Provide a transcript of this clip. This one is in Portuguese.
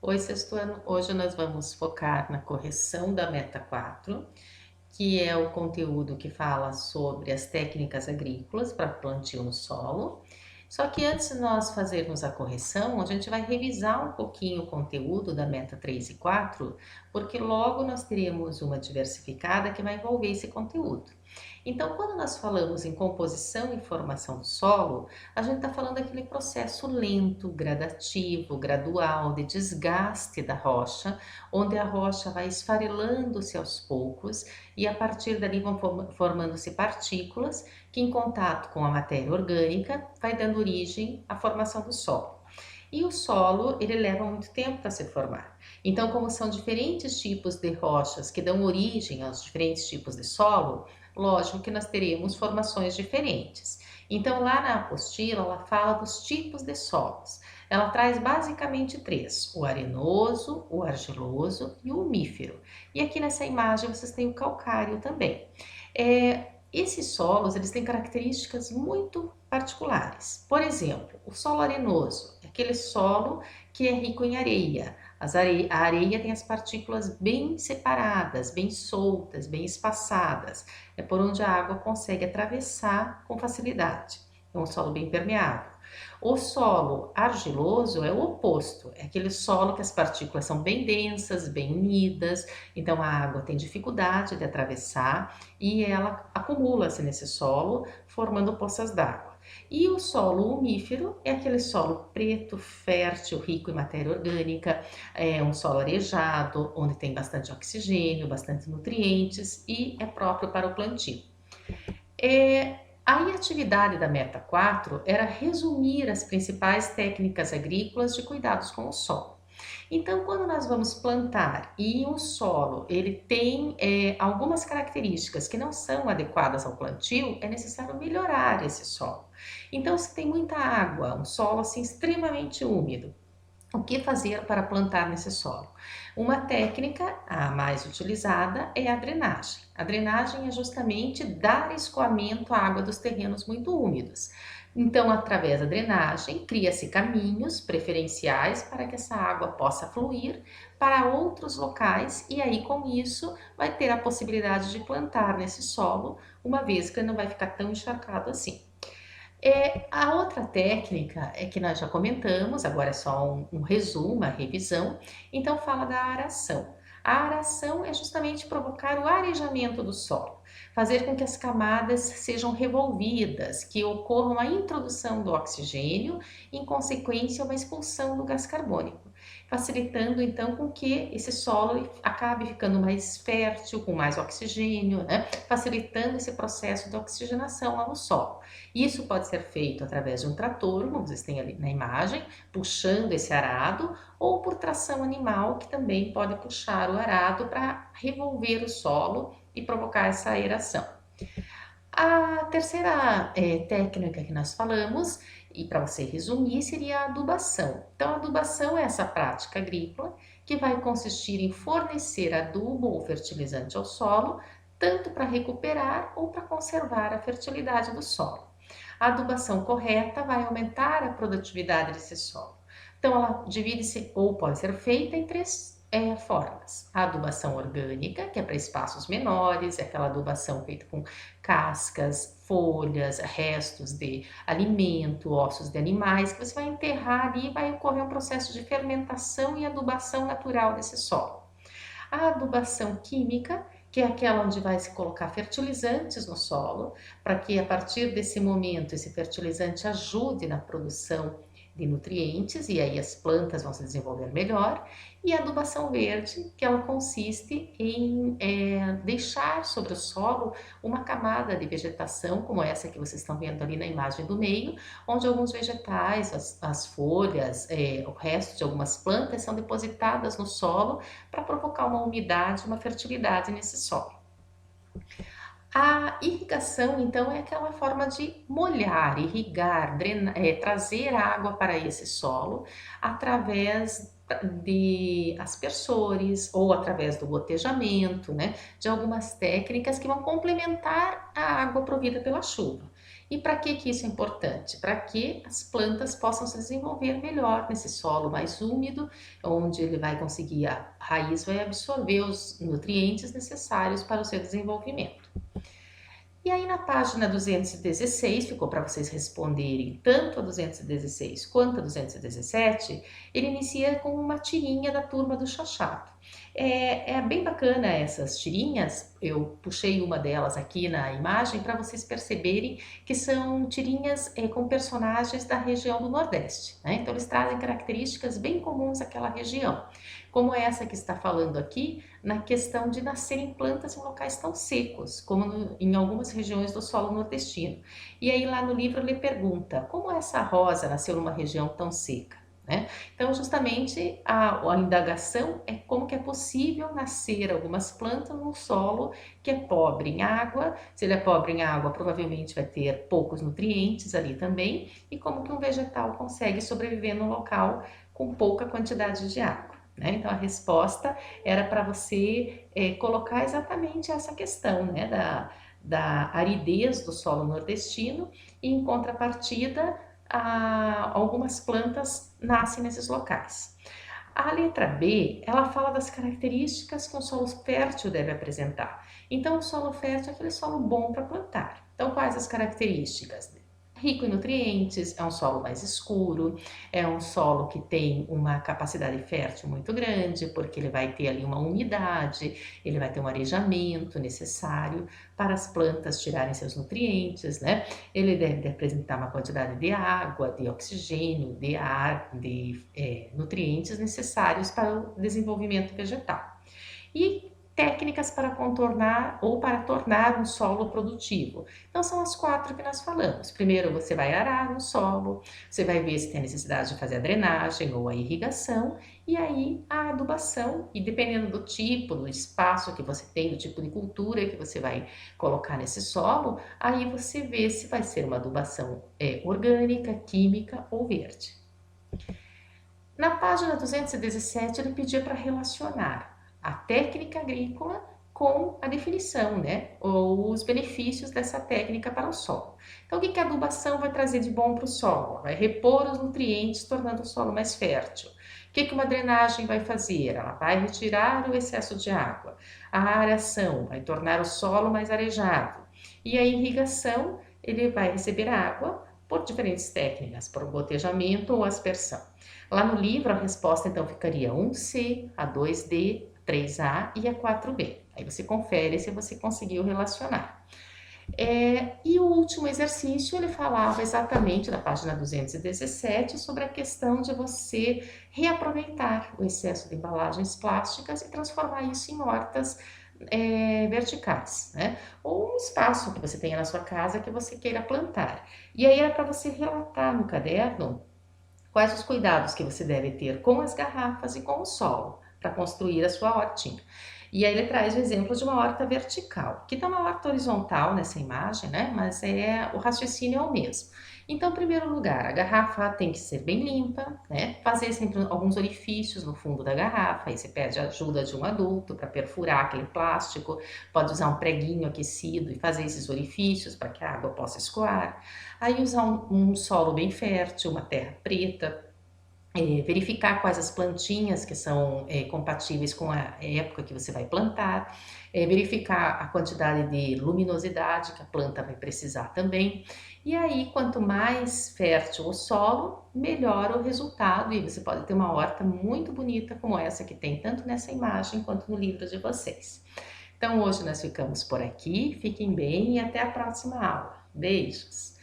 Oi, sexto ano. Hoje nós vamos focar na correção da meta 4, que é o conteúdo que fala sobre as técnicas agrícolas para plantio no solo. Só que antes de nós fazermos a correção, a gente vai revisar um pouquinho o conteúdo da meta 3 e 4, porque logo nós teremos uma diversificada que vai envolver esse conteúdo. Então, quando nós falamos em composição e formação do solo, a gente está falando daquele processo lento, gradativo, gradual, de desgaste da rocha, onde a rocha vai esfarelando-se aos poucos e a partir dali vão formando-se partículas que, em contato com a matéria orgânica, vai dando origem à formação do solo. E o solo, ele leva muito tempo para se formar. Então, como são diferentes tipos de rochas que dão origem aos diferentes tipos de solo, lógico que nós teremos formações diferentes. Então, lá na apostila, ela fala dos tipos de solos. Ela traz basicamente três: o arenoso, o argiloso e o umífero. E aqui nessa imagem vocês têm o calcário também. Esses solos, eles têm características muito particulares. Por exemplo, o solo arenoso é aquele solo que é rico em areia. A areia tem as partículas bem separadas, bem soltas, bem espaçadas. É por onde a água consegue atravessar com facilidade. É um solo bem permeável. O solo argiloso é o oposto, é aquele solo que as partículas são bem densas, bem unidas, então a água tem dificuldade de atravessar e ela acumula-se nesse solo, formando poças d'água. E o solo umífero é aquele solo preto, fértil, rico em matéria orgânica, é um solo arejado, onde tem bastante oxigênio, bastante nutrientes e é próprio para o plantio. A atividade da Meta 4 era resumir as principais técnicas agrícolas de cuidados com o solo. Então, quando nós vamos plantar e um solo ele tem algumas características que não são adequadas ao plantio, é necessário melhorar esse solo. Então, se tem muita água, um solo assim extremamente úmido, o que fazer para plantar nesse solo? Uma técnica, a mais utilizada, é a drenagem. A drenagem é justamente dar escoamento à água dos terrenos muito úmidos. Então, através da drenagem, cria-se caminhos preferenciais para que essa água possa fluir para outros locais e aí, com isso, vai ter a possibilidade de plantar nesse solo, uma vez que ele não vai ficar tão encharcado assim. A outra técnica é que nós já comentamos, agora é só um resumo, uma revisão, então fala da aração. A aração é justamente provocar o arejamento do solo, fazer com que as camadas sejam revolvidas, que ocorra uma introdução do oxigênio e, em consequência, uma expulsão do gás carbônico, facilitando então com que esse solo acabe ficando mais fértil, com mais oxigênio, né? Facilitando esse processo de oxigenação lá no solo. Isso pode ser feito através de um trator, como vocês têm ali na imagem, puxando esse arado, ou por tração animal, que também pode puxar o arado para revolver o solo e provocar essa aeração. A terceira técnica que nós falamos, e para você resumir, seria a adubação. Então, a adubação é essa prática agrícola que vai consistir em fornecer adubo ou fertilizante ao solo, tanto para recuperar ou para conservar a fertilidade do solo. A adubação correta vai aumentar a produtividade desse solo. Então, ela divide-se ou pode ser feita em três formas. A adubação orgânica, que é para espaços menores, é aquela adubação feita com cascas, folhas, restos de alimento, ossos de animais, que você vai enterrar ali e vai ocorrer um processo de fermentação e adubação natural desse solo. A adubação química, que é aquela onde vai se colocar fertilizantes no solo, para que a partir desse momento esse fertilizante ajude na produção de nutrientes e aí as plantas vão se desenvolver melhor. E a adubação verde, que ela consiste em deixar sobre o solo uma camada de vegetação, como essa que vocês estão vendo ali na imagem do meio, onde alguns vegetais, as folhas, o resto de algumas plantas são depositadas no solo para provocar uma umidade, uma fertilidade nesse solo. A irrigação, então, é aquela forma de molhar, irrigar, trazer água para esse solo através de aspersores ou através do gotejamento, né, de algumas técnicas que vão complementar a água provida pela chuva. E para que isso é importante? Para que as plantas possam se desenvolver melhor nesse solo mais úmido, onde ele vai conseguir, a raiz vai absorver os nutrientes necessários para o seu desenvolvimento. E aí na página 216, ficou para vocês responderem tanto a 216 quanto a 217, ele inicia com uma tirinha da turma do Chachado. É bem bacana essas tirinhas, eu puxei uma delas aqui na imagem para vocês perceberem que são tirinhas com personagens da região do Nordeste, né? Então eles trazem características bem comuns àquela região, como essa que está falando aqui, na questão de nascerem plantas em locais tão secos, como em algumas regiões do solo nordestino. E aí lá no livro ele pergunta, como essa rosa nasceu numa região tão seca? Né? Então, justamente, a indagação é como que é possível nascer algumas plantas num solo que é pobre em água. Se ele é pobre em água, provavelmente vai ter poucos nutrientes ali também. E como que um vegetal consegue sobreviver num local com pouca quantidade de água. Né? Então, a resposta era para você colocar exatamente essa questão, né? Da aridez do solo nordestino e, em contrapartida, algumas plantas nascem nesses locais. A letra B, ela fala das características que um solo fértil deve apresentar. Então, o solo fértil é aquele solo bom para plantar. Então, quais as características? Rico em nutrientes, é um solo mais escuro, é um solo que tem uma capacidade fértil muito grande, porque ele vai ter ali uma umidade, ele vai ter um arejamento necessário para as plantas tirarem seus nutrientes, né? Ele deve apresentar uma quantidade de água, de oxigênio, de ar, de nutrientes necessários para o desenvolvimento vegetal. E técnicas para contornar ou para tornar um solo produtivo. Então, são as 4 que nós falamos. Primeiro, você vai arar o solo, você vai ver se tem necessidade de fazer a drenagem ou a irrigação, e aí a adubação, e dependendo do tipo, do espaço que você tem, do tipo de cultura que você vai colocar nesse solo, aí você vê se vai ser uma adubação orgânica, química ou verde. Na página 217, ele pedia para relacionar a técnica agrícola com a definição, né? Ou os benefícios dessa técnica para o solo. Então, o que a adubação vai trazer de bom para o solo? Vai repor os nutrientes, tornando o solo mais fértil. O que uma drenagem vai fazer? Ela vai retirar o excesso de água. A aeração vai tornar o solo mais arejado. E a irrigação, ele vai receber água por diferentes técnicas, por gotejamento ou aspersão. Lá no livro, a resposta então ficaria 1C, a 2D, 3A e a 4B. Aí você confere se você conseguiu relacionar. E o último exercício, ele falava exatamente na página 217 sobre a questão de você reaproveitar o excesso de embalagens plásticas e transformar isso em hortas verticais, né? Ou um espaço que você tenha na sua casa que você queira plantar. E aí era para você relatar no caderno quais os cuidados que você deve ter com as garrafas e com o solo para construir a sua hortinha. E aí ele traz o exemplo de uma horta vertical, que está uma horta horizontal nessa imagem, né? Mas o raciocínio é o mesmo. Então, em primeiro lugar, a garrafa tem que ser bem limpa, né? Fazer sempre alguns orifícios no fundo da garrafa, aí você pede a ajuda de um adulto para perfurar aquele plástico, pode usar um preguinho aquecido e fazer esses orifícios para que a água possa escoar. Aí usar um solo bem fértil, uma terra preta, verificar quais as plantinhas que são compatíveis com a época que você vai plantar, verificar a quantidade de luminosidade que a planta vai precisar também. E aí, quanto mais fértil o solo, melhor o resultado, e você pode ter uma horta muito bonita como essa que tem tanto nessa imagem quanto no livro de vocês. Então, hoje nós ficamos por aqui, fiquem bem e até a próxima aula. Beijos!